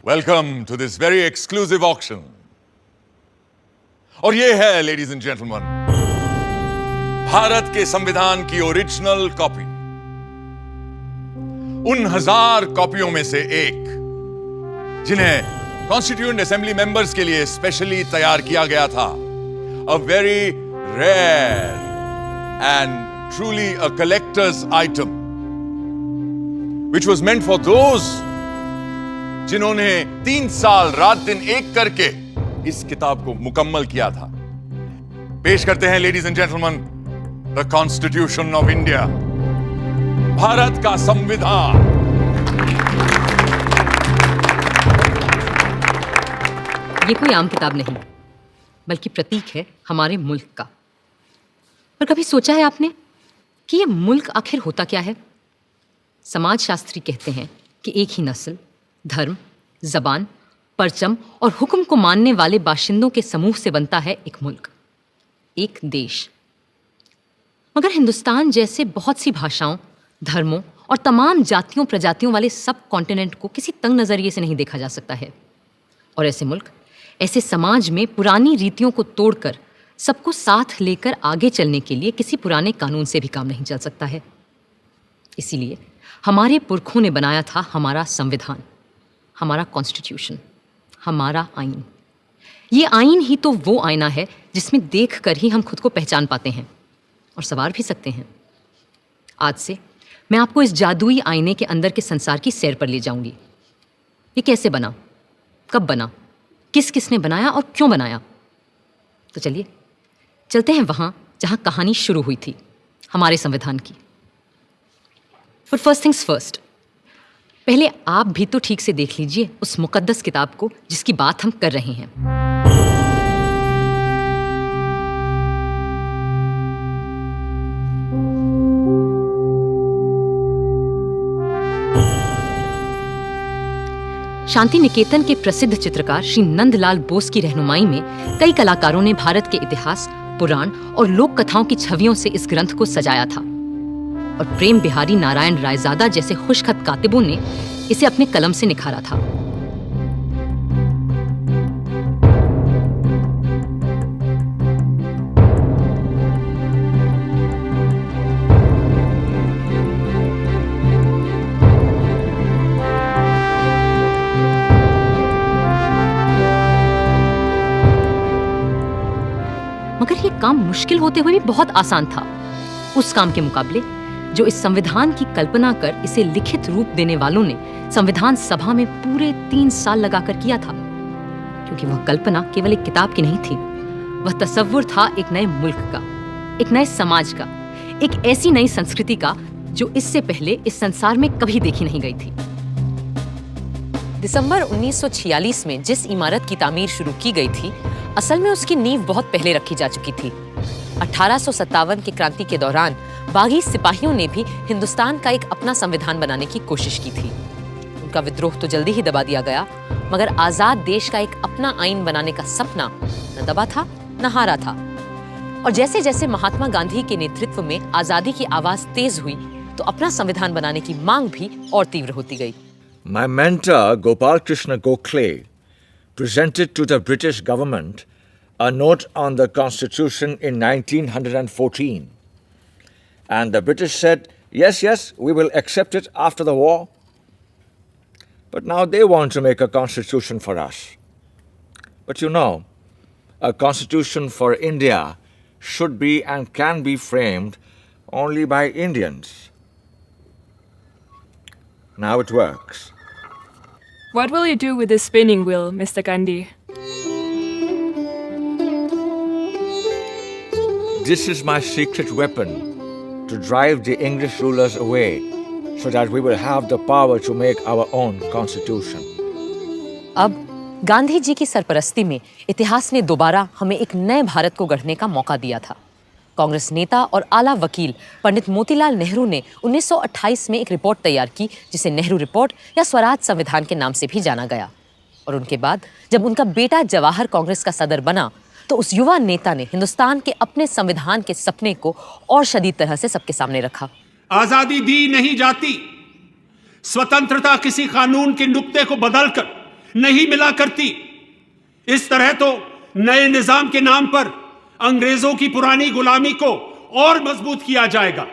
Welcome to this very exclusive auction. और ये है, लेडीज एंड जेंटलमैन, भारत के संविधान की ओरिजिनल कॉपी। उन 1000 कॉपियों में से एक जिन्हें कॉन्स्टिट्यूएंट असेंबली मेंबर्स के लिए स्पेशली तैयार किया गया था। A very rare and truly a collector's item, which was meant for those जिन्होंने 3 साल रात दिन एक करके इस किताब को मुकम्मल किया था। पेश करते हैं ladies and gentleman, the constitution of India, Bharat का संविधान। ये कोई आम किताब नहीं, बल्कि प्रतीक है हमारे मुल्क का। पर कभी सोचा है आपने कि ये मुल्क आखिर होता क्या है? समाजशास्त्री कहते हैं कि एक ही नस्ल, धर्म, जबान, परचम और हुक्म को मानने वाले बाशिंदों के समूह से बनता है एक मुल्क, एक देश। मगर हिंदुस्तान जैसे बहुत सी भाषाओं, धर्मों और तमाम जातियों प्रजातियों वाले सब कॉन्टिनेंट को किसी तंग नजरिए से नहीं देखा जा सकता है। और ऐसे मुल्क, ऐसे समाज में पुरानी रीतियों को तोड़कर सबको साथ लेकर आगे चलने के लिए किसी पुराने कानून से भी काम नहीं चल सकता है। इसीलिए हमारे पुरखों ने बनाया था हमारा संविधान, हमारा कॉन्स्टिट्यूशन, हमारा आईन। ये आईन ही तो वो आईना है जिसमें देखकर ही हम खुद को पहचान पाते हैं और संवार भी सकते हैं। आज से मैं आपको इस जादुई आईने के अंदर के संसार की सैर पर ले जाऊंगी। ये कैसे बना, कब बना, किस किसने बनाया और क्यों बनाया? तो चलिए चलते हैं वहां जहां कहानी शुरू हुई थी, हमारे संविधान की। But first things first, पहले आप भी तो ठीक से देख लीजिए उस मुकद्दस किताब को जिसकी बात हम कर रहे हैं। शांति निकेतन के प्रसिद्ध चित्रकार श्री नंदलाल बोस की रहनुमाई में कई कलाकारों ने भारत के इतिहास, पुराण और लोक कथाओं की छवियों से इस ग्रंथ को सजाया था। और प्रेम बिहारी नारायण रायजादा जैसे खुशखत कातिबों ने इसे अपने कलम से निखारा था। मगर ये काम मुश्किल होते हुए भी बहुत आसान था उस काम के मुकाबले जो इस संविधान की कल्पना कर इसे लिखित रूप देने वालों ने संविधान सभा में पूरे 3 साल लगाकर किया था। क्योंकि वह कल्पना केवल एक किताब की नहीं थी, वह तसव्वुर था एक नए मुल्क का, एक नए समाज का, एक ऐसी नई संस्कृति का जो इससे पहले इस संसार में कभी देखी नहीं गई थी। दिसंबर 1946 में जिस इमारत की तामीर शुरू की गई थी, असल में उसकी नींव बहुत पहले रखी जा चुकी थी। 1857 की क्रांति के दौरान बागी सिपाहियों ने भी हिंदुस्तान का एक अपना संविधान बनाने की कोशिश की थी। उनका विद्रोह तो जल्दी ही दबा दिया गया, मगर आजाद देश का एक अपना आईन बनाने का सपना न दबा था न हारा था। और जैसे जैसे महात्मा गांधी के नेतृत्व में आजादी की आवाज तेज हुई, तो अपना संविधान बनाने की मांग भी और तीव्र होती गई। My mentor Gopal Krishna Gokhale presented to the British government a note on the Constitution in 1914. And the British said, yes, we will accept it after the war. But now they want to make a constitution for us. But you know, a constitution for India should be and can be framed only by Indians. Now it works. What will you do with this spinning wheel, Mr. Gandhi? This is my secret weapon to drive the English rulers away so that we will have the power to make our own constitution. अब गांधी जी की सरपरस्ती में इतिहास ने दोबारा हमें एक नए भारत को गढ़ने का मौका दिया था। कांग्रेस नेता और आला वकील पंडित मोतीलाल नेहरू ने 1928 में एक रिपोर्ट तैयार की जिसे नेहरू रिपोर्ट या स्वराज संविधान के नाम से भी जाना गया। और उनके बाद जब उनका बेटा जवाहर कांग्रेस का सदर बना, तो उस युवा नेता ने हिंदुस्तान के अपने संविधान के सपने को और शदीद तरह से सबके सामने रखा। आजादी दी नहीं जाती, स्वतंत्रता किसी कानून के नुक्ते को बदलकर नहीं मिला करती। इस तरह तो नए निजाम के नाम पर अंग्रेजों की पुरानी गुलामी को और मजबूत किया जाएगा।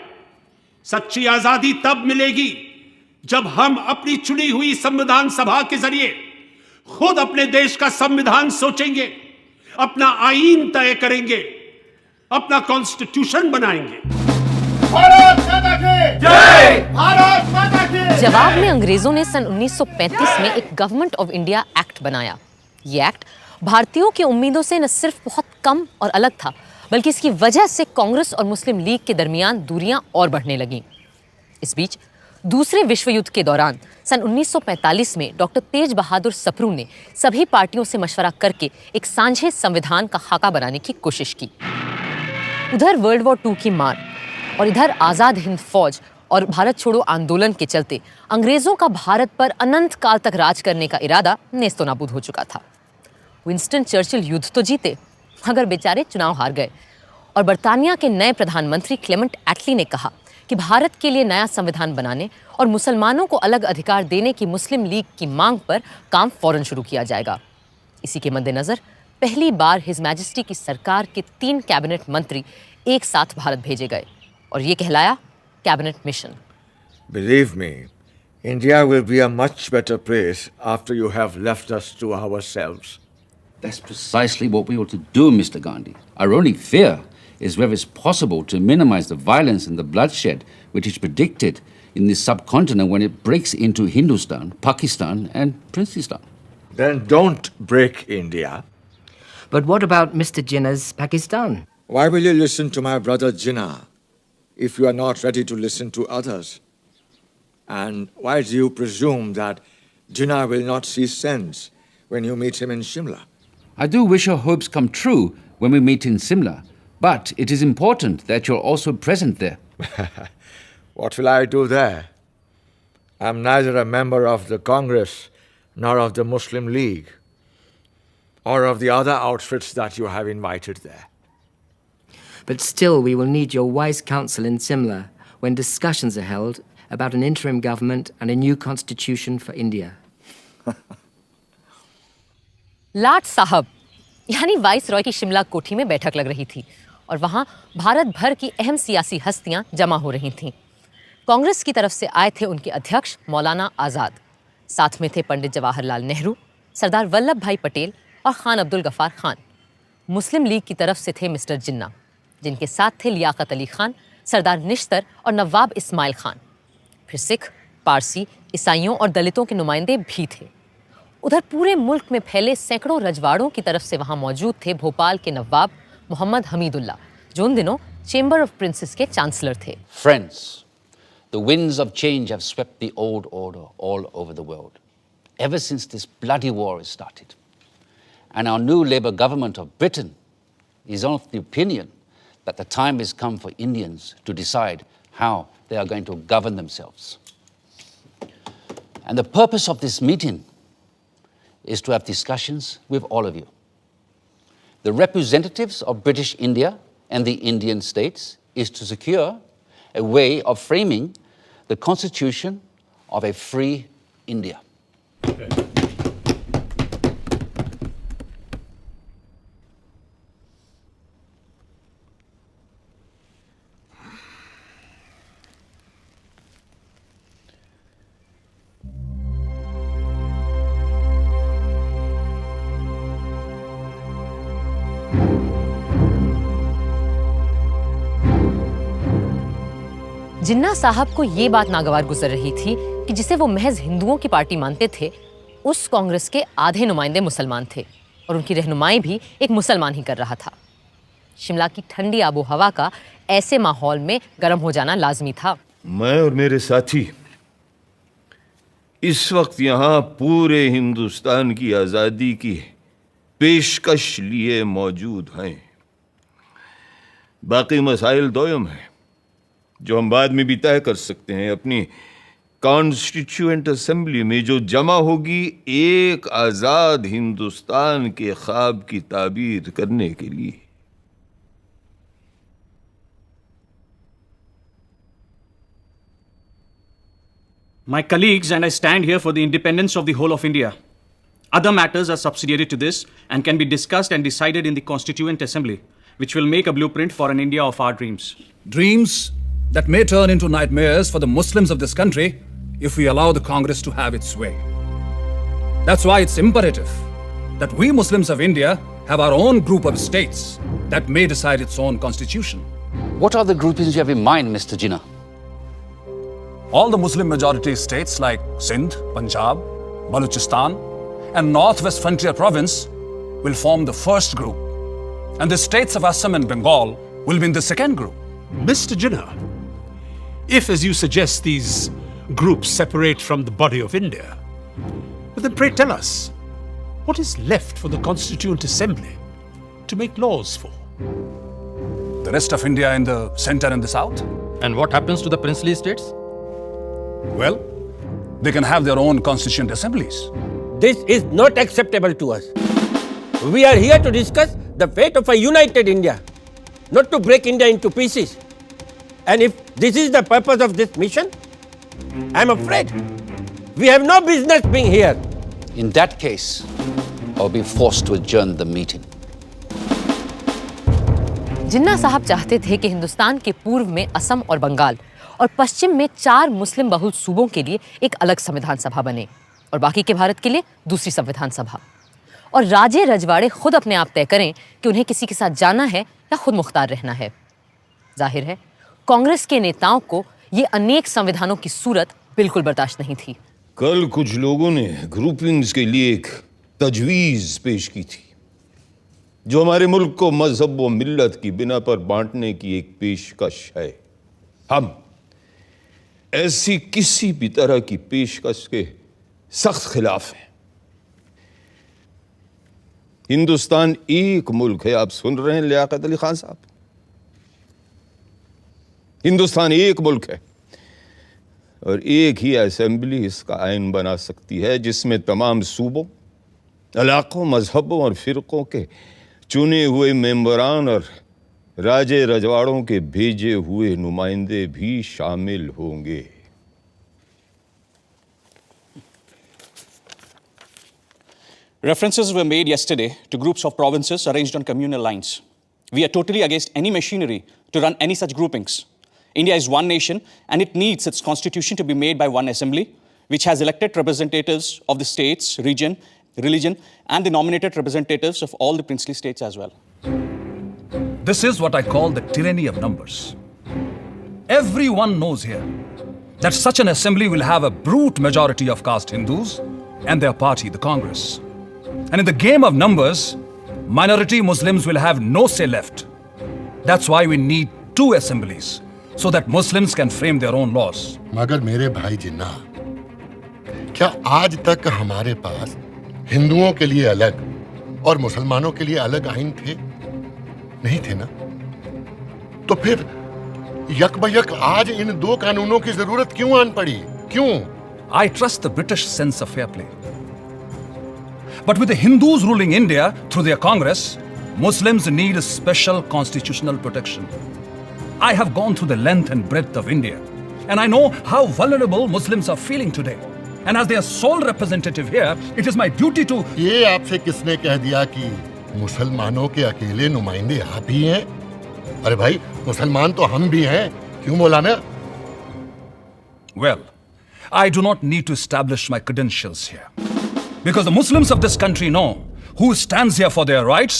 सच्ची आजादी तब मिलेगी जब हम अपनी चुनी हुई संविधान सभा के जरिए खुद अपने देश का संविधान सोचेंगे, अपना आईन तय करेंगे, अपना कॉन्स्टिट्यूशन बनाएंगे। भारत माता की जय! भारत माता की! जवाब में अंग्रेजों ने सन 1935 में एक गवर्नमेंट ऑफ इंडिया एक्ट बनाया। ये एक्ट भारतीयों की उम्मीदों से न सिर्फ बहुत कम और अलग था, बल्कि इसकी वजह से कांग्रेस और मुस्लिम लीग के दरमियान दूरियां और बढ़ने लगीं। इस बीच दूसरे विश्व युद्ध के दौरान सन 1945 में डॉक्टर तेज बहादुर सप्रू ने सभी पार्टियों से मशवरा करके एक सांझे संविधान का खाका बनाने की कोशिश की। उधर वर्ल्ड वॉर II की मार और इधर आज़ाद हिंद फौज और भारत छोड़ो आंदोलन के चलते अंग्रेजों का भारत पर अनंत काल तक राज करने का इरादा नेस्तो नाबूद हो चुका था। विंस्टन चर्चिल युद्ध तो जीते, मगर बेचारे चुनाव हार गए और बर्तानिया के नए प्रधानमंत्री क्लेमेंट एटली ने कहा कि भारत के लिए नया संविधान बनाने और मुसलमानों को अलग अधिकार देने की मुस्लिम लीग की मांग पर काम फौरन शुरू किया जाएगा। इसी के मद्देनजर पहली बार हिज मैजेस्टी की सरकार के 3 कैबिनेट मंत्री एक साथ भारत भेजे गए और ये कहलाया cabinet mission. Believe me, India will be a much better place after you have left us to ourselves. That's precisely what we ought to do, Mr. Gandhi. Our only fear is whether it's possible to minimize the violence and the bloodshed which is predicted in this subcontinent when it breaks into Hindustan, Pakistan and Princestan. Then don't break India. But what about Mr. Jinnah's Pakistan? Why will you listen to my brother Jinnah if you are not ready to listen to others? And why do you presume that Jinnah will not see sense when you meet him in Shimla? I do wish your hopes come true when we meet in Simla, but it is important that you're also present there. What will I do there? I'm neither a member of the Congress nor of the Muslim League or of the other outfits that you have invited there. But still, we will need your wise counsel in Simla when discussions are held about an interim government and a new constitution for India. लाट साहब यानी vice Roy की शिमला कोठी में बैठक लग रही थी और वहां भारत भर की अहम सियासी हस्तियां जमा हो रही थीं। कांग्रेस की तरफ से आए थे उनके अध्यक्ष मौलाना आज़ाद, साथ में थे पंडित जवाहरलाल नेहरू, सरदार वल्लभ भाई पटेल और खान अब्दुल गफ्फार खान। मुस्लिम लीग की तरफ से थे मिस्टर जिन्ना, जिनके साथ थे लियाकत अली खान, सरदार निश्तर और नवाब इस्माइल खान। फिर सिख, पारसी, ईसाइयों और दलितों के नुमाइंदे भी थे। उधर पूरे मुल्क में फैले सैकड़ों रजवाड़ों की तरफ से वहां मौजूद थे भोपाल के नवाब मोहम्मद हमीदुल्ला, जो उन दिनों चेंबर ऑफ प्रिंसेस के चांसलर थे। Friends, the winds of change have swept the old order all over the world, ever since this bloody war has started. And our new Labour government of Britain is of the opinion that the time has come for Indians to decide how they are going to govern themselves. And the purpose of this meeting is to have discussions with all of you. The representatives of British India and the Indian states is to secure a way of framing the constitution of a free India. जिन्ना साहब को ये बात नागवार गुजर रही थी कि जिसे वो महज हिंदुओं की पार्टी मानते थे, उस कांग्रेस के आधे नुमाइंदे मुसलमान थे और उनकी रहनुमाई भी एक मुसलमान ही कर रहा था। शिमला की ठंडी आबो हवा का ऐसे माहौल में गर्म हो जाना लाजमी था। मैं और मेरे साथी इस वक्त यहाँ पूरे हिंदुस्तान की आज़ादी की पेशकश लिए मौजूद हैं। बाकी मसाइल दोयम हैं जो हम बाद में भी तय कर सकते हैं। अपनी कॉन्स्टिट्यूएंट असेंबली में जो जमा होगी एक आज़ाद हिंदुस्तान के ख्वाब की ताबीर करने के लिए। My colleagues and I stand here for the independence of the whole of India. Other matters are subsidiary to this and can be discussed and decided in the Constituent Assembly, which will make a blueprint for an India of our dreams. Dreams that may turn into nightmares for the Muslims of this country if we allow the Congress to have its way. That's why it's imperative that we Muslims of India have our own group of states that may decide its own constitution. What are the groupings you have in mind, Mr. Jinnah? All the Muslim majority states like Sindh, Punjab, Balochistan, and Northwest Frontier Province will form the first group. And the states of Assam and Bengal will be in the second group. Mr. Jinnah, if, as you suggest, these groups separate from the body of India, then pray tell us, what is left for the Constituent Assembly to make laws for? The rest of India in the center and the south? And what happens to the princely states? Well, they can have their own constituent assemblies. This is not acceptable to us. We are here to discuss the fate of a united India, not to break India into pieces. And if this is the purpose of this mission, I am afraid we have no business being here. In that case, I'll be forced to adjourn the meeting. जिन्ना साहब चाहते थे कि हिंदुस्तान के पूर्व में असम और बंगाल और पश्चिम में 4 मुस्लिम बहुल सूबों के लिए एक अलग संविधान सभा बने और बाकी के भारत के लिए दूसरी संविधान सभा, और राजे रजवाड़े खुद अपने आप तय करें कि उन्हें किसी के साथ जाना है या खुद मुख्तार रहना है। जाहिर है कांग्रेस के नेताओं को ये अनेक संविधानों की सूरत बिल्कुल बर्दाश्त नहीं थी। कल कुछ लोगों ने ग्रुपिंग्स के लिए एक तजवीज़ पेश की थी, जो हमारे मुल्क को मजहब व मिल्लत की बिना पर बांटने की एक पेशकश है। हम ऐसी किसी भी तरह की पेशकश के सख्त खिलाफ हैं। हिंदुस्तान एक मुल्क है, आप सुन रहे हैं लियाकत अली खान साहब, हिंदुस्तान एक मुल्क है और एक ही असेंबली इसका आइन बना सकती है, जिसमें तमाम सूबों, इलाकों, मजहबों और फिरकों के चुने हुए मेंबरान और राजे रजवाड़ों के भेजे हुए नुमाइंदे भी शामिल होंगे। References were made yesterday to groups of provinces arranged on communal lines. We are totally against any machinery to run any such groupings. India is one nation and it needs its constitution to be made by one assembly, which has elected representatives of the states, region, religion, and the nominated representatives of all the princely states as well. This is what I call the tyranny of numbers. Everyone knows here that such an assembly will have a brute majority of caste Hindus and their party, the Congress. And in the game of numbers, minority Muslims will have no say left. That's why we need 2 assemblies, so that Muslims can frame their own laws. मगर मेरे भाई जिन्ना, क्या आज तक हमारे पास हिंदुओं के लिए अलग और मुसलमानों के लिए अलग आइन थे? नहीं थे ना? तो फिर यकबयक आज इन 2 कानूनों की जरूरत क्यों आन पड़ी? क्यों? I trust the British sense of fair play. But with the Hindus ruling India through their Congress, Muslims need a special constitutional protection. I have gone through the length and breadth of India, and I know how vulnerable Muslims are feeling today. And as their sole representative here, it is my duty to... ये आपसे किसने कह दिया कि मुसलमानों के अकेले नुमाइंदे आप ही हैं? अरे भाई, मुसलमान तो हम भी हैं, क्यों मौलाना? Well, I do not need to establish my credentials here. Because the Muslims of this country know who stands here for their rights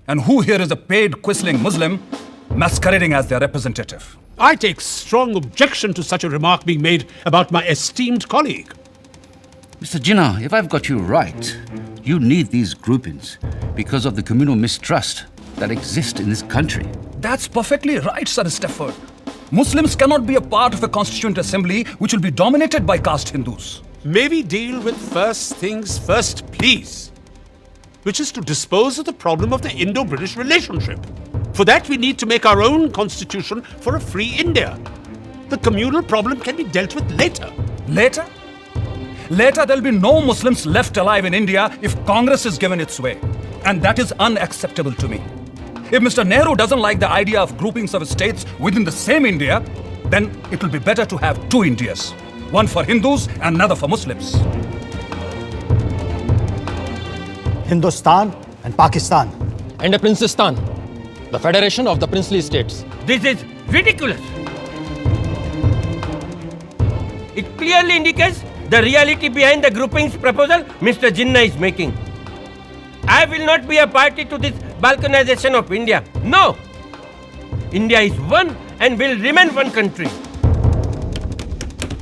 and who here is a paid quisling Muslim masquerading as their representative. I take strong objection to such a remark being made about my esteemed colleague. Mr. Jinnah, if I've got you right, you need these groupings because of the communal mistrust that exists in this country. That's perfectly right, Sir Stafford. Muslims cannot be a part of a constituent assembly which will be dominated by caste Hindus. May we deal with first things first, please, which is to dispose of the problem of the Indo-British relationship. For that, we need to make our own constitution for a free India. The communal problem can be dealt with later. Later? Later, there'll be no Muslims left alive in India if Congress is given its way. And that is unacceptable to me. If Mr. Nehru doesn't like the idea of groupings of states within the same India, then it will be better to have 2 Indias. One for Hindus and another for Muslims. Hindustan and Pakistan. And a Princestan, the federation of the princely states. This is ridiculous. It clearly indicates the reality behind the grouping's proposal Mr. Jinnah is making. I will not be a party to this balkanization of India. No! India is one and will remain one country.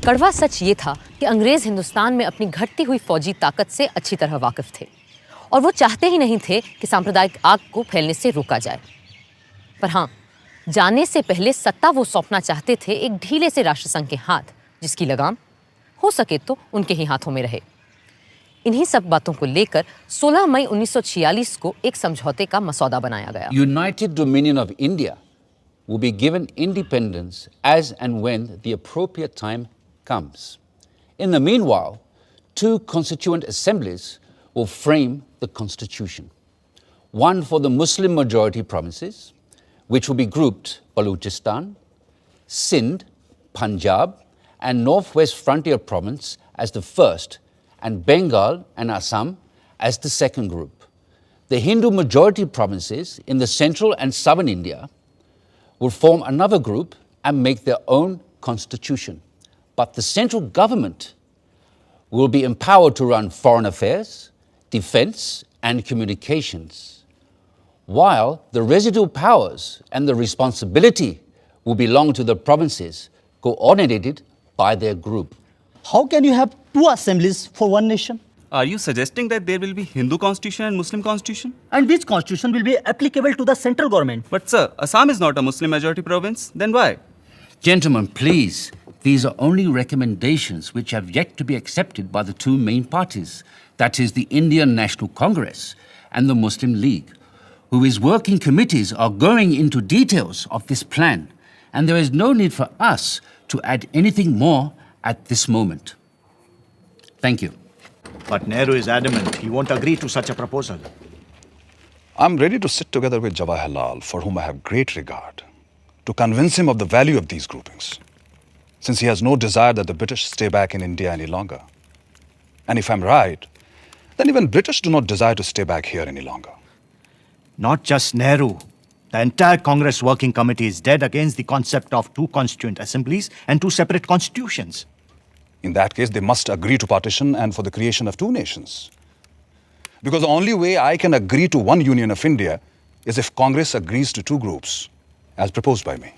कड़वा सच ये था कि अंग्रेज हिंदुस्तान में अपनी घटती हुई फौजी ताकत से अच्छी तरह वाकिफ थे और वो चाहते ही नहीं थे कि सांप्रदायिक आग को फैलने से रोका जाए। पर हाँ, जाने से पहले सत्ता वो सौंपना चाहते थे एक ढीले से राष्ट्रसंघ के हाथ, जिसकी लगाम हो सके तो उनके ही हाथों में रहे। इन्हीं सब बातों को लेकर 16 मई 1946 को एक समझौते का मसौदा बनाया गया। United Dominion of India will be given independence as and when the appropriate time comes. In the meanwhile, 2 constituent assemblies will frame the constitution. One for the Muslim majority provinces, which will be grouped Balochistan, Sindh, Punjab, and Northwest Frontier Province as the first, and Bengal and Assam as the second group. The Hindu majority provinces in the central and southern India will form another group and make their own constitution. But the central government will be empowered to run foreign affairs, defense, and communications, while the residual powers and the responsibility will belong to the provinces, coordinated by their group. How can you have 2 assemblies for one nation? Are you suggesting that there will be Hindu constitution and Muslim constitution? And which constitution will be applicable to the central government? But sir, Assam is not a Muslim majority province. Then why? Gentlemen, please, these are only recommendations which have yet to be accepted by the 2 main parties, that is the Indian National Congress and the Muslim League, whose working committees are going into details of this plan, and there is no need for us to add anything more at this moment. Thank you. But Nehru is adamant he won't agree to such a proposal. I'm ready to sit together with Jawaharlal, for whom I have great regard, to convince him of the value of these groupings, since he has no desire that the British stay back in India any longer. And if I'm right, then even British do not desire to stay back here any longer. Not just Nehru. The entire Congress Working Committee is dead against the concept of 2 constituent assemblies and 2 separate constitutions. In that case, they must agree to partition and for the creation of 2 nations. Because the only way I can agree to one union of India is if Congress agrees to 2 groups, as proposed by me.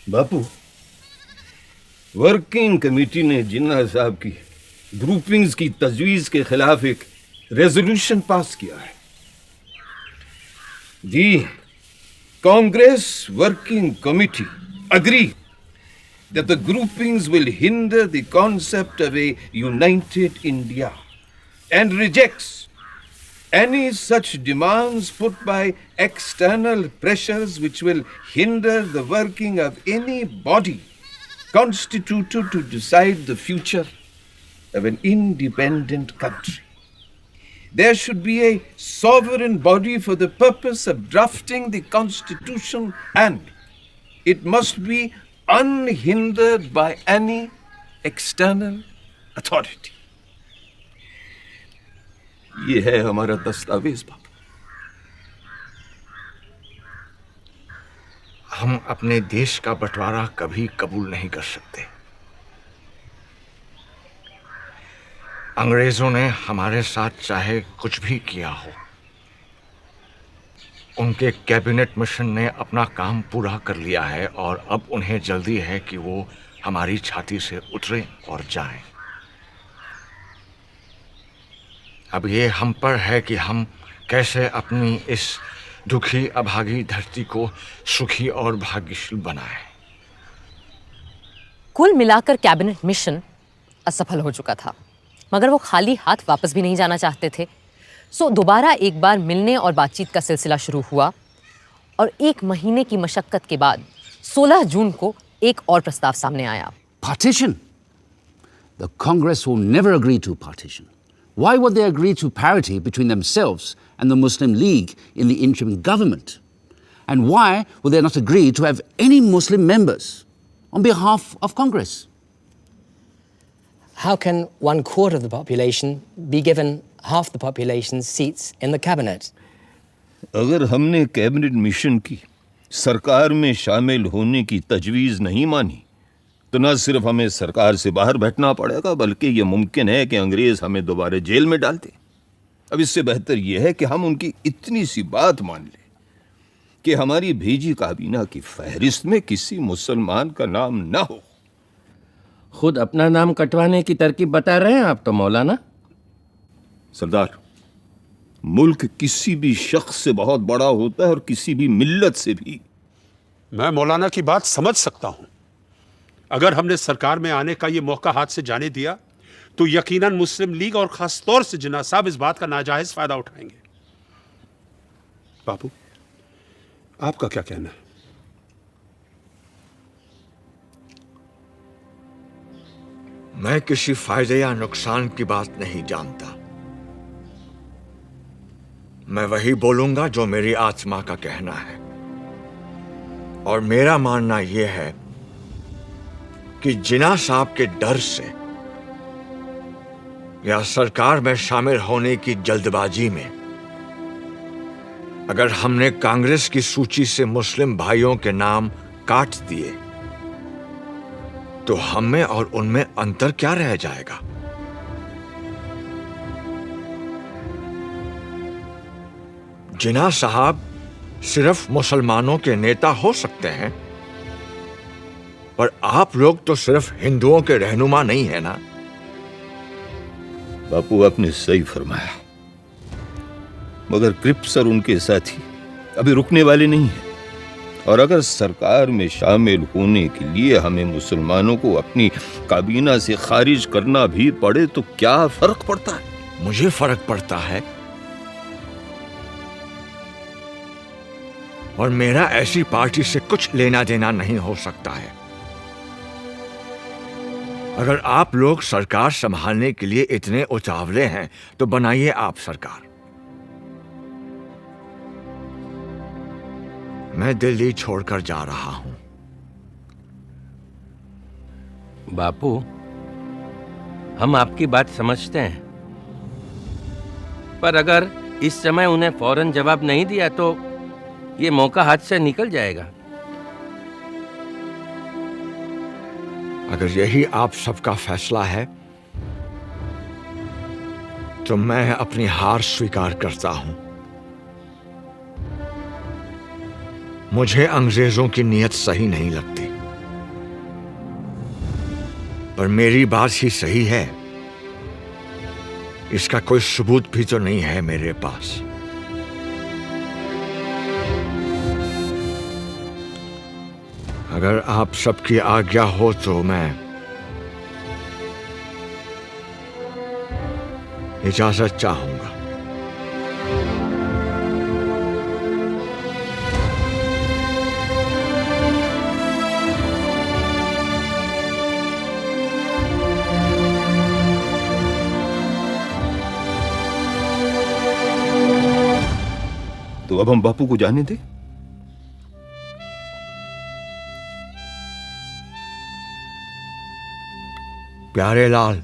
Bapu, working committee ने जिन्ना साहब की groupings की तजवीज के खिलाफ एक resolution pass किया है। The Congress Working Committee agree that the groupings will hinder the concept of a united India and rejects any such demands put by external pressures which will hinder the working of any body constituted to decide the future of an independent country. There should be a sovereign body for the purpose of drafting the constitution, and it must be unhindered by any external authority. ये है हमारा दस्तावेज बाप। हम अपने देश का बंटवारा कभी कबूल नहीं कर सकते। अंग्रेजों ने हमारे साथ चाहे कुछ भी किया हो, उनके कैबिनेट मिशन ने अपना काम पूरा कर लिया है और अब उन्हें जल्दी है कि वो हमारी छाती से उतरें और जाएं। अब ये हम पर है कि हम कैसे अपनी इस दुखी अभागी धरती को सुखी और भाग्यशील बनाएं। कुल मिलाकर कैबिनेट मिशन असफल हो चुका था, मगर वो खाली हाथ वापस भी नहीं जाना चाहते थे। सो दोबारा एक बार मिलने और बातचीत का सिलसिला शुरू हुआ और 1 महीने की मशक्कत के बाद 16 जून को एक और प्रस्ताव सामने आया। Partition? The Congress will never agree to partition. Why would they agree to parity between themselves and the Muslim League in the interim government? And why would they not agree to have any Muslim members on behalf of Congress? How can 1/4 of the population be given half the population's seats in the cabinet? अगर हमने cabinet mission की सरकार में शामिल होने की तजवीज़ नहीं मानी तो न सिर्फ हमें सरकार से बाहर बैठना पड़ेगा बल्कि यह मुमकिन है कि अंग्रेज हमें दोबारा जेल में डाल दें। अब इससे बेहतर यह है कि हम उनकी इतनी सी बात मान लें कि हमारी भेजी काबीना की फहरिस्त में किसी मुसलमान का नाम ना हो। खुद अपना नाम कटवाने की तरकीब बता रहे हैं आप तो मौलाना। सरदार, मुल्क किसी भी शख्स से बहुत बड़ा होता है और किसी भी मिल्लत से भी। मैं मौलाना की बात समझ सकता हूं। अगर हमने सरकार में आने का यह मौका हाथ से जाने दिया तो यकीनन मुस्लिम लीग और खास तौर से जिन्ना साहब इस बात का नाजायज फायदा उठाएंगे। बापू, आपका क्या कहना है? मैं किसी फायदे या नुकसान की बात नहीं जानता। मैं वही बोलूंगा जो मेरी आत्मा का कहना है, और मेरा मानना यह है कि जिन्ना साहब के डर से या सरकार में शामिल होने की जल्दबाजी में अगर हमने कांग्रेस की सूची से मुस्लिम भाइयों के नाम काट दिए तो हम में और उनमें अंतर क्या रह जाएगा? जिन्ना साहब सिर्फ मुसलमानों के नेता हो सकते हैं, पर आप लोग तो सिर्फ हिंदुओं के रहनुमा नहीं है ना। बापू, आपने सही फरमाया, मगर क्रिप्स और उनके साथी अभी रुकने वाले नहीं हैं, और अगर सरकार में शामिल होने के लिए हमें मुसलमानों को अपनी काबीना से खारिज करना भी पड़े तो क्या फर्क पड़ता है? मुझे फर्क पड़ता है, और मेरा ऐसी पार्टी से कुछ लेना देना नहीं हो सकता है। अगर आप लोग सरकार संभालने के लिए इतने उतावले हैं तो बनाइए आप सरकार। मैं दिल्ली छोड़कर जा रहा हूं। बापू, हम आपकी बात समझते हैं, पर अगर इस समय उन्हें फौरन जवाब नहीं दिया तो ये मौका हाथ से निकल जाएगा। अगर यही आप सबका फैसला है तो मैं अपनी हार स्वीकार करता हूं। मुझे अंग्रेजों की नीयत सही नहीं लगती, पर मेरी बात ही सही है, इसका कोई सबूत भी तो नहीं है मेरे पास। अगर आप सबकी आज्ञा हो तो मैं इजाजत चाहूंगा। तो अब हम बापू को जाने दें। प्यारे लाल,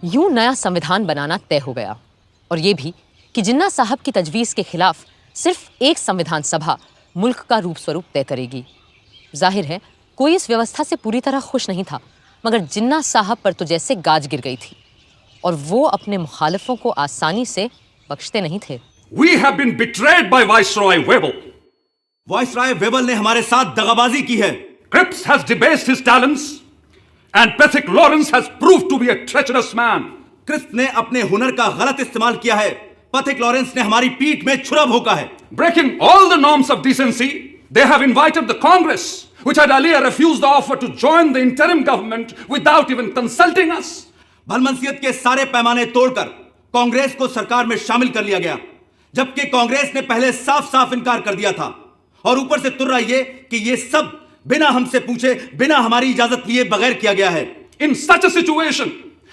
यूं नया संविधान बनाना तय हो गया, और ये भी कि जिन्ना साहब की तजवीज़ के खिलाफ सिर्फ एक संविधान सभा मुल्क का रूप स्वरूप तय करेगी। जाहिर है कोई इस व्यवस्था से पूरी तरह खुश नहीं था, मगर जिन्ना साहब पर तो जैसे गाज गिर गई थी, और वो अपने मुखालिफों को आसानी से बख्शते नहीं थे। We have been betrayed by Viceroy Webel. Viceroy Wavell ने हमारे साथ दगाबाजी की है। Cripps has debased his talents, and Pethick Lawrence has proved to be a treacherous man. Cripps ने अपने हुनर का गलत इस्तेमाल किया है। पेथिक लॉरेंस ने हमारी पीठ में छुरा भोंका है। Breaking all the norms of decency, they have invited the Congress, which had earlier refused the offer to join the interim government without even consulting us. भलमनसियत के सारे पैमाने तोड़कर कांग्रेस को सरकार में शामिल कर लिया गया, जबकि कांग्रेस ने पहले साफ साफ इनकार कर दिया था। और ऊपर से तुर्रा ये कि ये सब बिना हमसे पूछे, बिना हमारी इजाजत लिए बगैर किया गया है। In such a situation,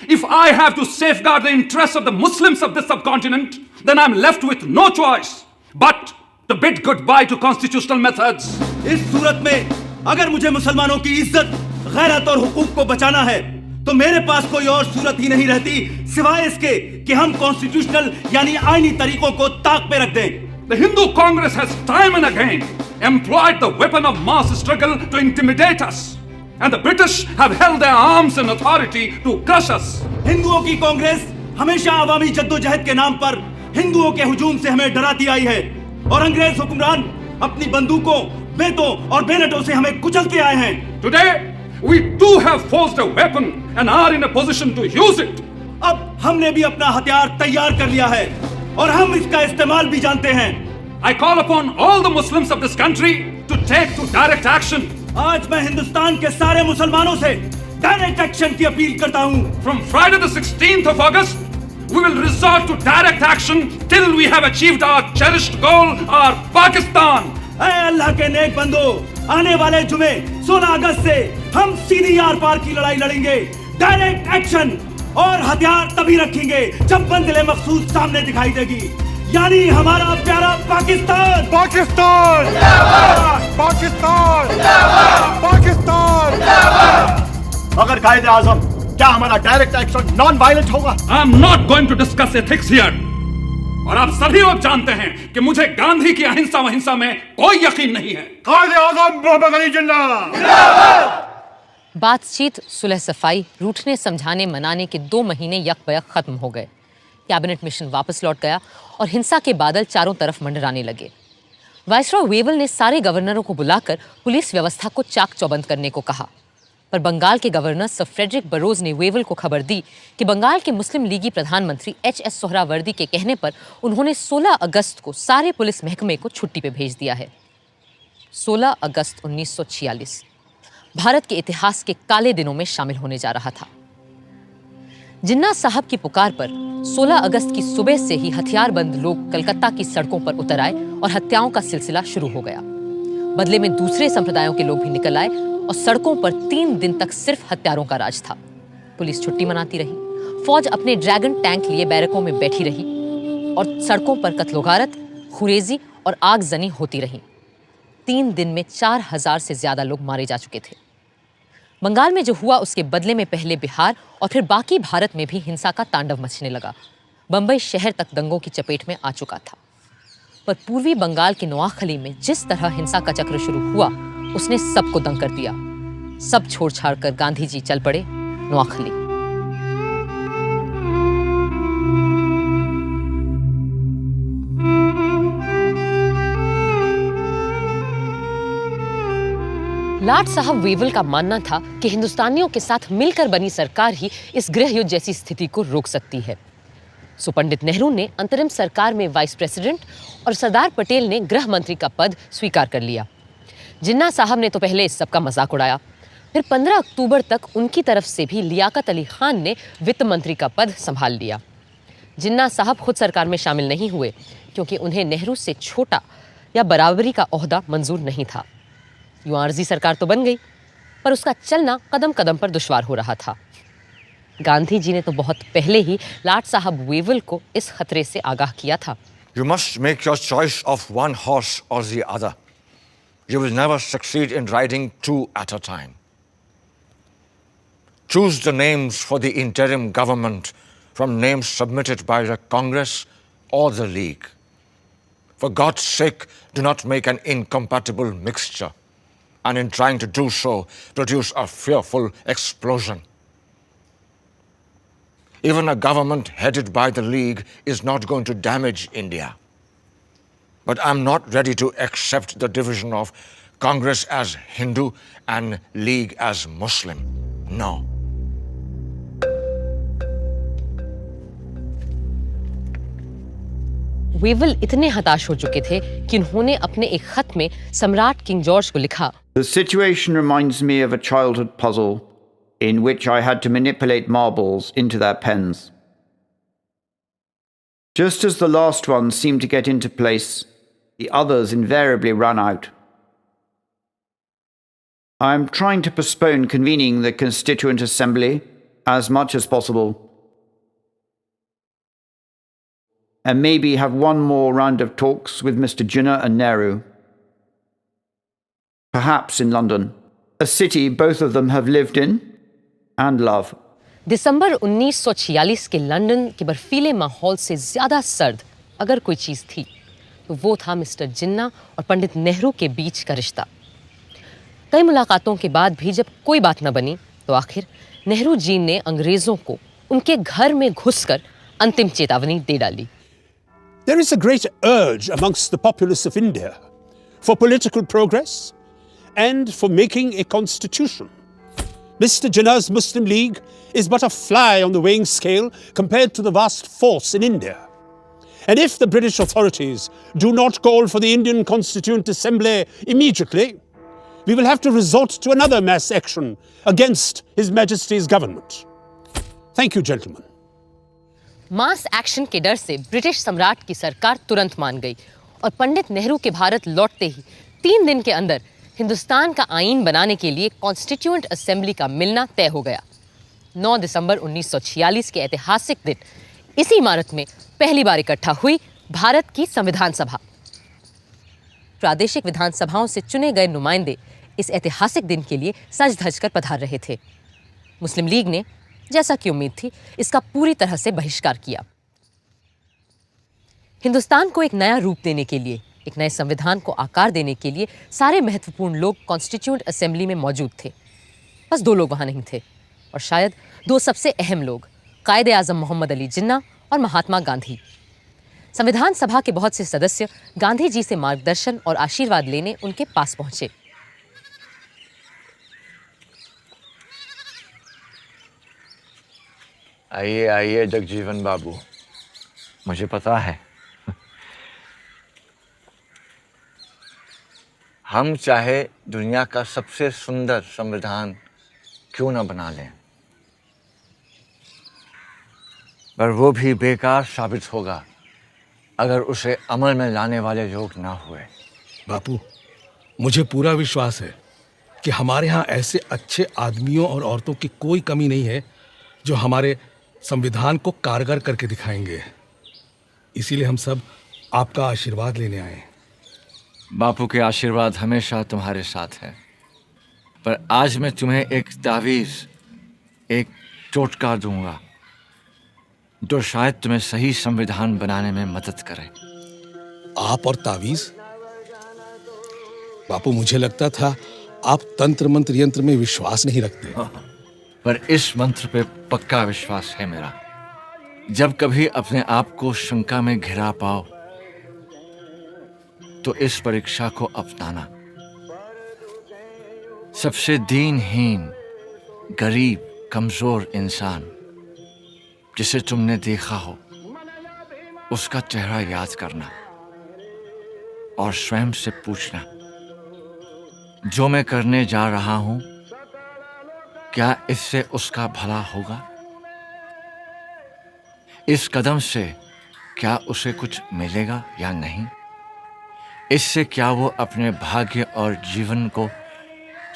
if I have to safeguard the interests of the Muslims of this subcontinent, then I'm left with no choice but to bid goodbye to constitutional methods. इस सूरत में अगर मुझे मुसलमानों की इज्जत, गैरत और हुकूक को बचाना है, तो मेरे पास कोई और सूरत ही नहीं रहती सिवाय इसके कि हम कॉन्स्टिट्यूशनल यानी आईनी तरीकों को ताक पे रख दें। The Hindu Congress has time and again employed the weapon of mass struggle to intimidate us, and the British have held their arms in authority to crush us. हिंदुओं की कांग्रेस हमेशा अवामी जद्दोजहद के नाम पर हिंदुओं के हुजूम से हमें डराती आई है, और अंग्रेज हुक्मरान अपनी बंदूकों, बेतों और बेनटों से हमें कुचलते आए हैं। Today, we too have forged a weapon and are in a position to use it. अब हमने भी अपना हथियार तैयार कर लिया है और हम इसका इस्तेमाल भी जानते हैं। I call upon all the Muslims of this country to take to direct action. आज मैं हिंदुस्तान के सारे मुसलमानों से डायरेक्ट एक्शन की अपील करता हूँ। From Friday the 16th of August, we will resort to direct action till we have achieved our cherished goal, our Pakistan. ऐ अल्लाह के नेक बंदो, आने वाले जुमे 16 अगस्त से हम सीधी आर पार की लड़ाई लड़ेंगे। डायरेक्ट एक्शन और हथियार तभी रखेंगे जब मंजिल मकसूद सामने दिखाई देगी, यानी हमारा प्यारा पाकिस्तान। पाकिस्तान पाकिस्तान पाकिस्तान। अगर कायदे आजम, क्या हमारा डायरेक्ट एक्शन नॉन वायलेंट होगा? I am not going to discuss ethics here. और आप सभी लोग जानते हैं कि मुझे गांधी की अहिंसा वहिंसा में कोई यकीन नहीं है। कायदे आजम मोहम्मद अली जिन्ना। बातचीत, सुलह सफाई, रूठने समझाने मनाने के 2 महीने यकबयक खत्म हो गए। कैबिनेट मिशन वापस लौट गया और हिंसा के बादल चारों तरफ मंडराने लगे। वाइसरॉय वेवल ने सारे गवर्नरों को बुलाकर पुलिस व्यवस्था को चाक चौबंद करने को कहा, पर बंगाल के गवर्नर सर फ्रेडरिक बरोज ने वेवल को खबर दी कि बंगाल के मुस्लिम लीगी प्रधानमंत्री एच.एस. सोहरावर्दी के कहने पर उन्होंने 16 अगस्त को सारे पुलिस महकमे को छुट्टी पे भेज दिया है। 16 अगस्त 1946 भारत के इतिहास के काले दिनों में शामिल होने जा रहा था। जिन्ना साहब की पुकार पर 16 अगस्त की सुबह से ही हथियारबंद लोग कलकत्ता की सड़कों पर उतर आए और हत्याओं का सिलसिला शुरू हो गया। बदले में दूसरे संप्रदायों के लोग भी निकल आए और सड़कों पर 3 दिन तक सिर्फ हत्यारों का राज था। पुलिस छुट्टी मनाती रही, फौज अपने ड्रैगन टैंक लिए बैरकों में बैठी रही और सड़कों पर कत्लोगारत, खुरेजी और आगजनी होती रही। 3 दिन में 4000 से ज्यादा लोग मारे जा चुके थे। बंगाल में जो हुआ उसके बदले में पहले बिहार और फिर बाकी भारत में भी हिंसा का तांडव मचने लगा। बंबई शहर तक दंगों की चपेट में आ चुका था, पर पूर्वी बंगाल के नोआखली में जिस तरह हिंसा का चक्र शुरू हुआ उसने सबको दंग कर दिया। सब छोड़ छाड़ कर गांधी जी चल पड़े नोआखली। लाट साहब वेवल का मानना था कि हिंदुस्तानियों के साथ मिलकर बनी सरकार ही इस गृह युद्ध जैसी स्थिति को रोक सकती है। सो पंडित नेहरू ने अंतरिम सरकार में वाइस प्रेसिडेंट और सरदार पटेल ने गृह मंत्री का पद स्वीकार कर लिया। जिन्ना साहब ने तो पहले इस सब का मजाक उड़ाया, फिर 15 अक्टूबर तक उनकी तरफ से भी लियाकत अली खान ने वित्त मंत्री का पद संभाल लिया। जिन्ना साहब खुद सरकार में शामिल नहीं हुए क्योंकि उन्हें नेहरू से छोटा या बराबरी का ओहदा मंजूर नहीं था। यूं आर्जी सरकार तो बन गई, पर उसका चलना कदम कदम पर दुश्वार हो रहा था। गांधी जी ने तो बहुत पहले ही लाट साहब वेवल को इस खतरे से आगाह किया था। You must make your choice of one horse or the other. You will never succeed in riding 2 at a time. Choose the names for the interim government from names submitted by the Congress or the League. For God's sake, do not make an incompatible mixture, and in trying to do so, produce a fearful explosion. Even a government headed by the League is not going to damage India. But I'm not ready to accept the division of Congress as Hindu and League as Muslim. No. Wavell इतने हताश हो चुके थे कि उन्होंने अपने एक खत में सम्राट किंग जॉर्ज को लिखा, The situation reminds me of a childhood puzzle in which I had to manipulate marbles into their pens. Just as the last one seemed to get into place, the others invariably run out. I am trying to postpone convening the Constituent Assembly as much as possible, and maybe have one more round of talks with Mr. Jinnah and Nehru. Perhaps in London, a city both of them have lived in and love. दिसंबर 1946 के London के बर्फीले माहौल से ज़्यादा सर्द अगर कोई चीज़ थी तो वो था मिस्टर जिन्ना और पंडित नेहरू के बीच का रिश्ता। कई मुलाकातों के बाद भी जब कोई बात न बनी तो आखिर नेहरू जी ने अंग्रेज़ों को उनके घर में घुसकर अंतिम चेतावनी दे डाली। There is a great urge amongst the populace of India for political progress and for making a constitution. Mr. Jinnah's Muslim League is but a fly on the weighing scale compared to the vast force in India. And if the British authorities do not call for the Indian Constituent Assembly immediately, we will have to resort to another mass action against His Majesty's government. Thank you, gentlemen. Mass action के डर से British सम्राट की सरकार तुरंत मान गई और पंडित नेहरू के भारत लौटते ही 3 दिन के अंदर हिंदुस्तान का आईन बनाने के लिए कॉन्स्टिट्यूएंट असेंबली का मिलना तय हो गया। 9 दिसंबर 1946 के ऐतिहासिक दिन इसी इमारत में पहली बार इकट्ठा हुई भारत की संविधान सभा। प्रादेशिक विधानसभाओं से चुने गए नुमाइंदे इस ऐतिहासिक दिन के लिए सज धज कर पधार रहे थे। मुस्लिम लीग ने, जैसा कि उम्मीद थी, इसका पूरी तरह से बहिष्कार किया। हिंदुस्तान को एक नया रूप देने के लिए, एक नए संविधान को आकार देने के लिए सारे महत्वपूर्ण लोग कॉन्स्टिट्यूएंट असेंबली में मौजूद थे। बस 2 लोग वहां नहीं थे, और शायद 2 सबसे अहम लोग, कायदे आज़म मोहम्मद अली जिन्ना और महात्मा गांधी। संविधान सभा के बहुत से सदस्य गांधी जी से मार्गदर्शन और आशीर्वाद लेने उनके पास पहुंचे। आइए आइए जगजीवन बाबू, मुझे पता है हम चाहे दुनिया का सबसे सुंदर संविधान क्यों न बना लें, पर वो भी बेकार साबित होगा अगर उसे अमल में लाने वाले लोग ना हुए। बापू, मुझे पूरा विश्वास है कि हमारे यहाँ ऐसे अच्छे आदमियों और औरतों की कोई कमी नहीं है जो हमारे संविधान को कारगर करके दिखाएंगे। इसीलिए हम सब आपका आशीर्वाद लेने आए। बापू के आशीर्वाद हमेशा तुम्हारे साथ है, पर आज मैं तुम्हें एक तावीज़, एक टोटका दूंगा जो शायद तुम्हें सही संविधान बनाने में मदद करे। आप और तावीज़? बापू, मुझे लगता था आप तंत्र मंत्र यंत्र में विश्वास नहीं रखते। पर इस मंत्र पे पक्का विश्वास है मेरा। जब कभी अपने आप को शंका में घिरा पाओ तो इस परीक्षा को अपनाना। सबसे दीनहीन, गरीब, कमजोर इंसान जिसे तुमने देखा हो, उसका चेहरा याद करना और स्वयं से पूछना, जो मैं करने जा रहा हूं, क्या इससे उसका भला होगा? इस कदम से क्या उसे कुछ मिलेगा या नहीं? इससे क्या वो अपने भाग्य और जीवन को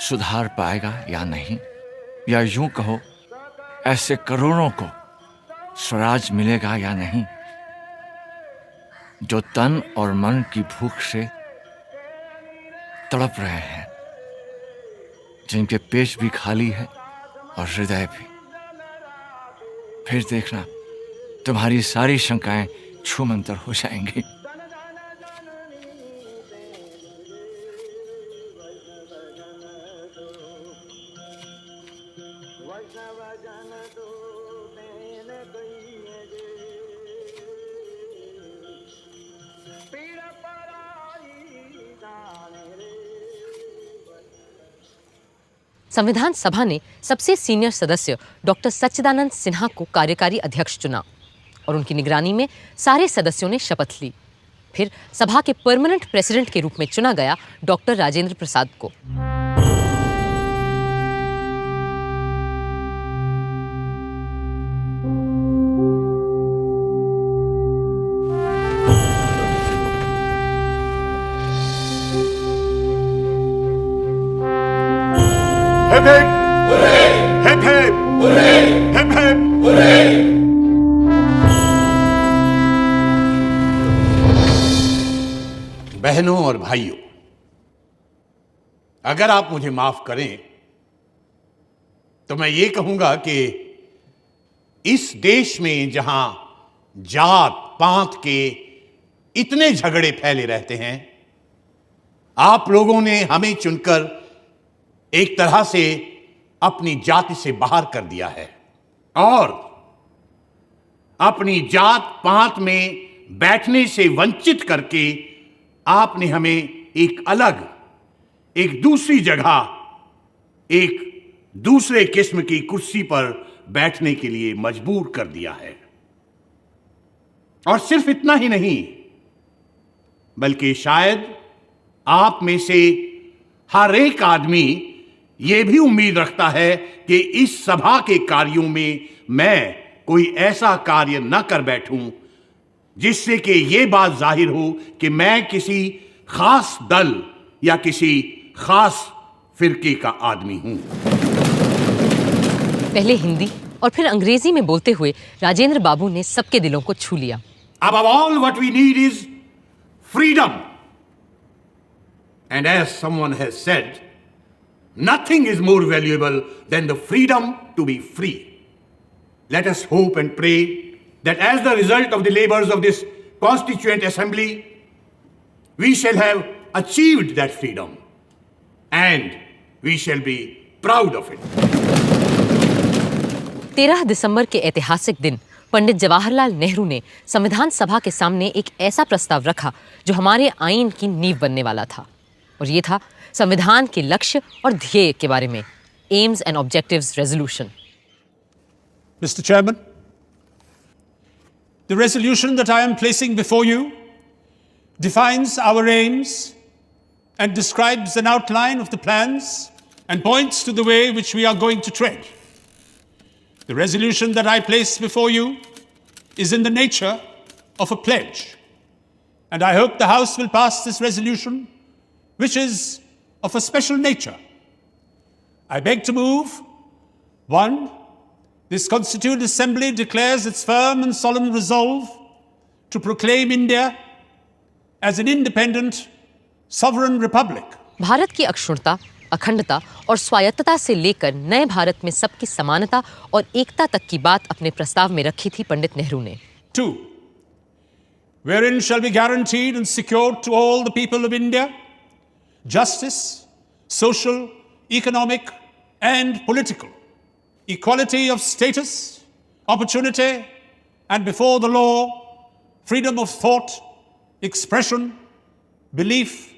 सुधार पाएगा या नहीं? या यूं कहो, ऐसे करोड़ों को स्वराज मिलेगा या नहीं जो तन और मन की भूख से तड़प रहे हैं, जिनके पेट भी खाली है और हृदय भी। फिर देखना, तुम्हारी सारी शंकाएं छूमंतर हो जाएंगी। संविधान सभा ने सबसे सीनियर सदस्य डॉक्टर सच्चिदानंद सिन्हा को कार्यकारी अध्यक्ष चुना और उनकी निगरानी में सारे सदस्यों ने शपथ ली। फिर सभा के परमानेंट प्रेसिडेंट के रूप में चुना गया डॉक्टर राजेंद्र प्रसाद को। Hip hip hip hip hip. बहनों और भाइयों, अगर आप मुझे माफ करें तो मैं ये कहूंगा कि इस देश में जहां जात पात के इतने झगड़े फैले रहते हैं, आप लोगों ने हमें चुनकर एक तरह से अपनी जाति से बाहर कर दिया है और अपनी जात पात में बैठने से वंचित करके आपने हमें एक अलग, एक दूसरी जगह, एक दूसरे किस्म की कुर्सी पर बैठने के लिए मजबूर कर दिया है। और सिर्फ इतना ही नहीं, बल्कि शायद आप में से हर एक आदमी यह भी उम्मीद रखता है कि इस सभा के कार्यों में मैं कोई ऐसा कार्य न कर बैठूं जिससे कि यह बात जाहिर हो कि मैं किसी खास दल या किसी खास फिरके का आदमी हूं। पहले हिंदी और फिर अंग्रेजी में बोलते हुए राजेंद्र बाबू ने सबके दिलों को छू लिया। Above all, what we need is freedom. And as someone has said, nothing is more valuable than the freedom to be free. Let us hope and pray that as the result of the labors of this Constituent Assembly, we shall have achieved that freedom and we shall be proud of it. 13 दिसंबर के ऐतिहासिक दिन पंडित जवाहरलाल नेहरू ने संविधान सभा के सामने एक ऐसा प्रस्ताव रखा जो हमारे आईन की नींव बनने वाला था, और ये था संविधान के लक्ष्य और ध्येय के बारे में, AIIMS and objectives resolution. Mr. Chairman, the resolution that I am placing before you defines our aims and describes an outline of the plans and points to the way which we are going to tread. The resolution that I place before you is in the nature of a pledge, and I hope the House will pass this resolution, which is of a special nature. I beg to move, 1, this Constituent Assembly declares its firm and solemn resolve to proclaim India as an independent, sovereign republic. Bharat की अक्षुण्णता, अखंडता और स्वायत्तता से लेकर नए भारत में सबकी समानता और एकता तक की बात अपने प्रस्ताव में रखी थी पंडित नेहरू ने। 2, wherein shall be guaranteed and secured to all the people of India justice, social, economic and political, equality of status, opportunity and before the law, freedom of thought, expression, belief,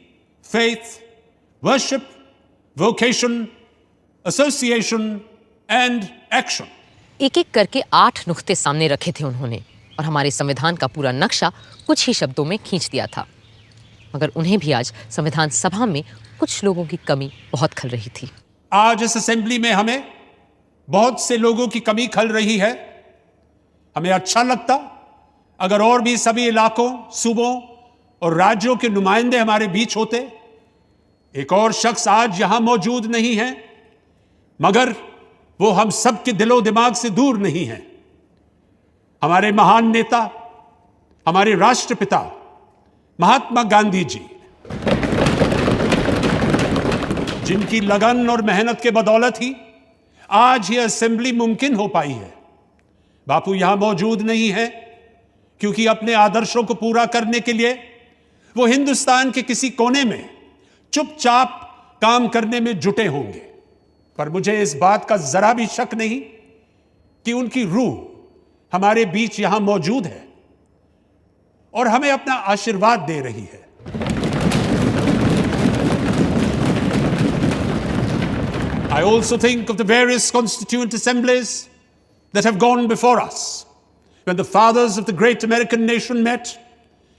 faith, worship, vocation, association and action. एक एक करके 8 नुक्ते सामने रखे थे उन्होंने, और हमारे संविधान का पूरा नक्शा कुछ ही शब्दों में खींच दिया था। मगर उन्हें भी आज संविधान सभा में कुछ लोगों की कमी बहुत खल रही थी। आज इस असेंबली में हमें बहुत से लोगों की कमी खल रही है। हमें अच्छा लगता अगर और भी सभी इलाकों, सूबों और राज्यों के नुमाइंदे हमारे बीच होते। एक और शख्स आज यहां मौजूद नहीं है, मगर वो हम सब के दिलो दिमाग से दूर नहीं है। हमारे महान नेता, हमारे राष्ट्रपिता महात्मा गांधी जी, जिनकी लगन और मेहनत के बदौलत ही आज ये असेंबली मुमकिन हो पाई है। बापू यहां मौजूद नहीं है क्योंकि अपने आदर्शों को पूरा करने के लिए वो हिंदुस्तान के किसी कोने में चुपचाप काम करने में जुटे होंगे। पर मुझे इस बात का जरा भी शक नहीं कि उनकी रूह हमारे बीच यहां मौजूद है और हमें अपना आशीर्वाद दे रही है। I also think of the various constituent assemblies that have gone before us, when the fathers of the great American nation met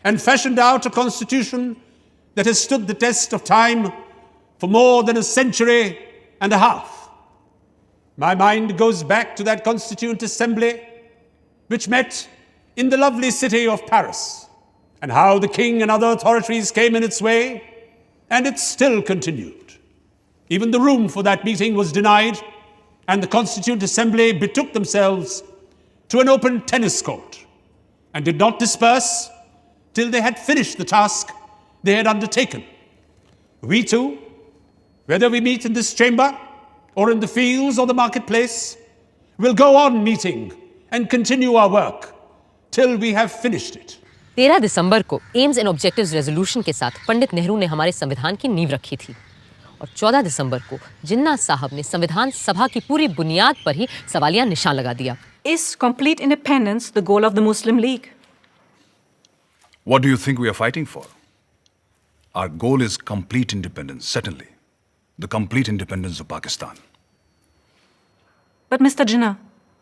and fashioned out a constitution that has stood the test of time for more than a century and a half. My mind goes back to that Constituent Assembly which met in the lovely city of Paris, and how the king and other authorities came in its way, and it still continued. Even the room for that meeting was denied, and the Constituent Assembly betook themselves to an open tennis court and did not disperse till they had finished the task they had undertaken. We too, whether we meet in this chamber or in the fields or the marketplace, will go on meeting and continue our work till we have finished it. 13 दिसंबर को AIIMS and objectives resolution के साथ पंडित नेहरू ने हमारे संविधान की नींव रखी थी और 14 दिसंबर को जिन्ना साहब ने संविधान सभा की पूरी बुनियाद पर ही सवालिया निशान लगा दिया। Is complete independence the goal of the Muslim League? What do you think we are fighting for? Our goal is complete independence, certainly. The complete independence of Pakistan. But Mr. Jinnah,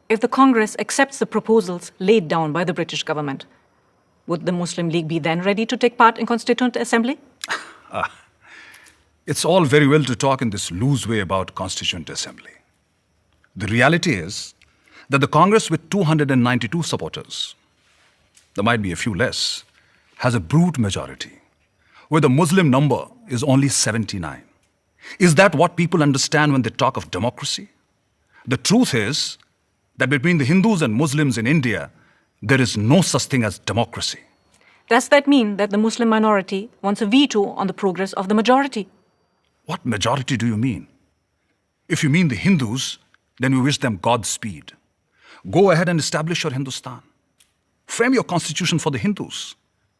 if the Congress accepts the proposals laid down by the British government, would the Muslim League be then ready to take part in Constituent Assembly? It's all very well to talk in this loose way about Constituent Assembly. The reality is that the Congress with 292 supporters, there might be a few less, has a brute majority, where the Muslim number is only 79. Is that what people understand when they talk of democracy? The truth is that between the Hindus and Muslims in India, there is no such thing as democracy. Does that mean that the Muslim minority wants a veto on the progress of the majority? What majority do you mean? If you mean the Hindus, then we wish them Godspeed. Go ahead and establish your Hindustan. Frame your constitution for the Hindus,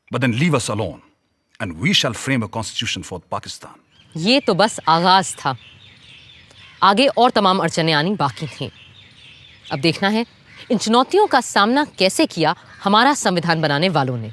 but then leave us alone, and we shall frame a constitution for Pakistan. ये तो बस आगाज था। आगे और तमाम अड़चनें आनी बाकी थीं। अब देखना है इन चुनौतियों का सामना कैसे किया हमारा संविधान बनाने वालों ने।